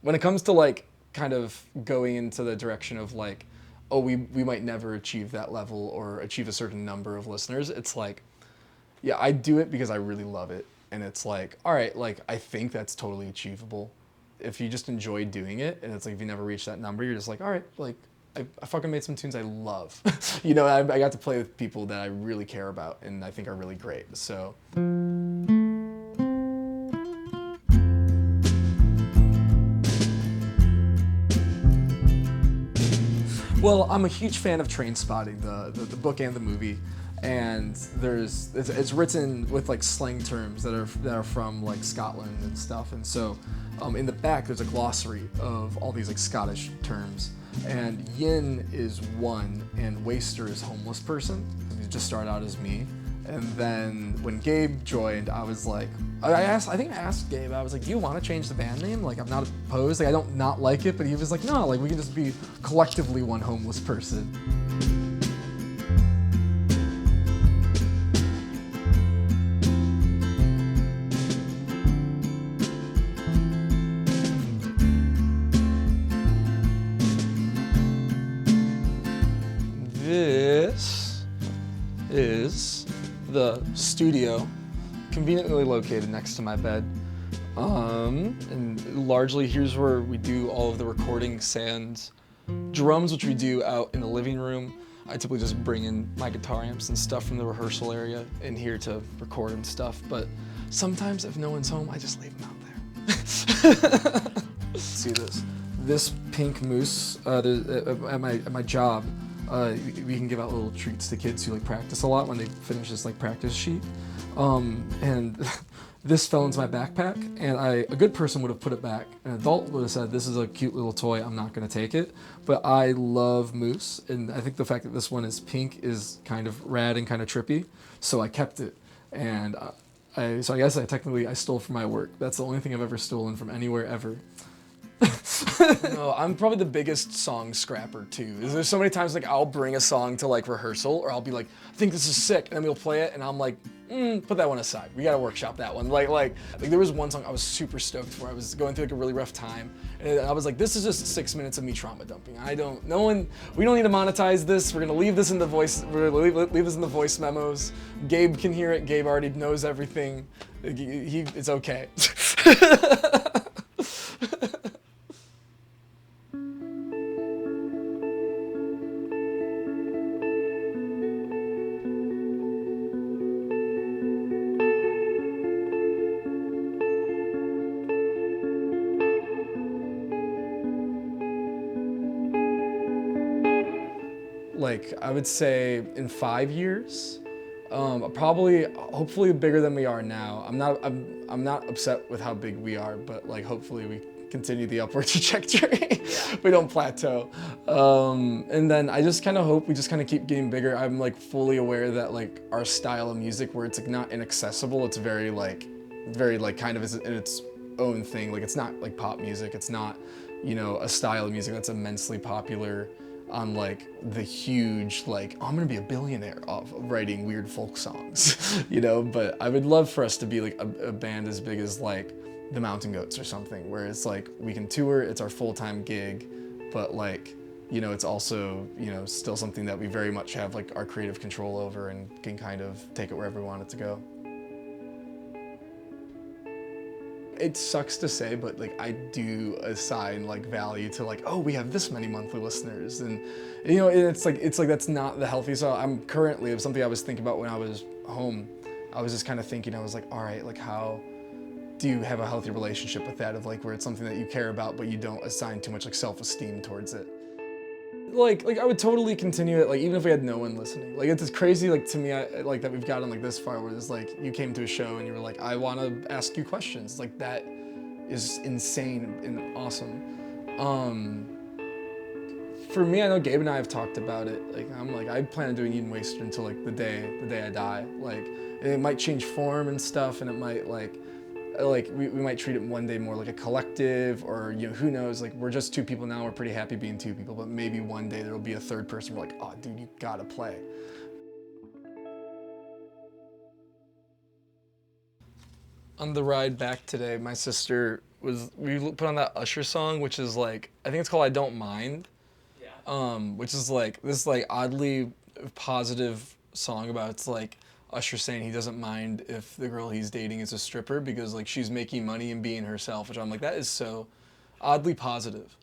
when it comes to like kind of going into the direction of like, oh, we might never achieve that level or achieve a certain number of listeners, it's like, yeah, I do it because I really love it. And it's like, all right, like I think that's totally achievable. If you just enjoy doing it, and it's like if you never reach that number, you're just like, all right, like I fucking made some tunes I love. You know, I got to play with people that I really care about and I think are really great. So. Well, I'm a huge fan of Trainspotting, the book and the movie, and it's written with like slang terms that are from like Scotland and stuff, and so in the back there's a glossary of all these like Scottish terms, and yin is one, and waster is homeless person. He just started out as me, and then when Gabe joined, I was like, I think I asked Gabe, I was like, do you want to change the band name? Like, I'm not opposed, like, I don't not like it, but he was like, no, like, we can just be collectively one homeless person. This is the studio, conveniently located next to my bed. And largely here's where we do all of the recording, and drums, which we do out in the living room. I typically just bring in my guitar amps and stuff from the rehearsal area in here to record and stuff, but sometimes if no one's home, I just leave them out there. See this? This pink moose at my job, we can give out little treats to kids who like practice a lot when they finish this like practice sheet. And this fell into my backpack, and a good person would have put it back. An adult would have said, this is a cute little toy, I'm not gonna take it. But I love moose, and I think the fact that this one is pink is kind of rad and kind of trippy, so I kept it. And so I guess I stole from my work. That's the only thing I've ever stolen from anywhere ever. No, I'm probably the biggest song scrapper too. There's so many times like I'll bring a song to like rehearsal, or I'll be like, I think this is sick, and then we'll play it, and I'm like, put that one aside. We gotta workshop that one. Like there was one song I was super stoked for. I was going through like a really rough time, and I was like, this is just 6 minutes of me trauma dumping. We don't need to monetize this. We're gonna leave this in the voice. We're gonna leave this in the voice memos. Gabe can hear it. Gabe already knows everything. It's okay. Like, I would say in 5 years, probably, hopefully bigger than we are now. I'm not upset with how big we are, but like, hopefully we continue the upward trajectory. We don't plateau. And then I just kind of hope we just kind of keep getting bigger. I'm like fully aware that like our style of music, where it's like not inaccessible, it's very like kind of in its own thing. Like, it's not like pop music. It's not, you know, a style of music that's immensely popular on like the huge, like, oh, I'm gonna be a billionaire off of writing weird folk songs, you know. But I would love for us to be like a band as big as like the Mountain Goats or something, where it's like we can tour, it's our full-time gig, but like, you know, it's also, you know, still something that we very much have like our creative control over and can kind of take it wherever we want it to go. It sucks to say, but like I do assign like value to like, oh, we have this many monthly listeners, and you know, it's like that's not the healthy. So I'm currently, something I was thinking about when I was home, I was just kind of thinking, I was like, all right, like how do you have a healthy relationship with that, of like where it's something that you care about but you don't assign too much like self-esteem towards it. Like I would totally continue it, like even if we had no one listening. Like, it's just crazy, like to me, like that we've gotten like this far, where it's like you came to a show and you were like, I want to ask you questions. Like, that is insane and awesome. For me, I know Gabe and I have talked about it. Like, I'm like, I plan on doing Yin Waster until like the day I die. Like, and it might change form and stuff, and it might like we might treat it one day more like a collective, or, you know, who knows, like we're just two people now, we're pretty happy being two people, but maybe one day there'll be a third person, we're like, oh dude, you gotta play. On the ride back today, my sister was we put on that Usher song, which is like I think it's called "I Don't Mind," Yeah. which is like this like oddly positive song about it's like Usher saying he doesn't mind if the girl he's dating is a stripper because like she's making money and being herself, which I'm like that is so oddly positive.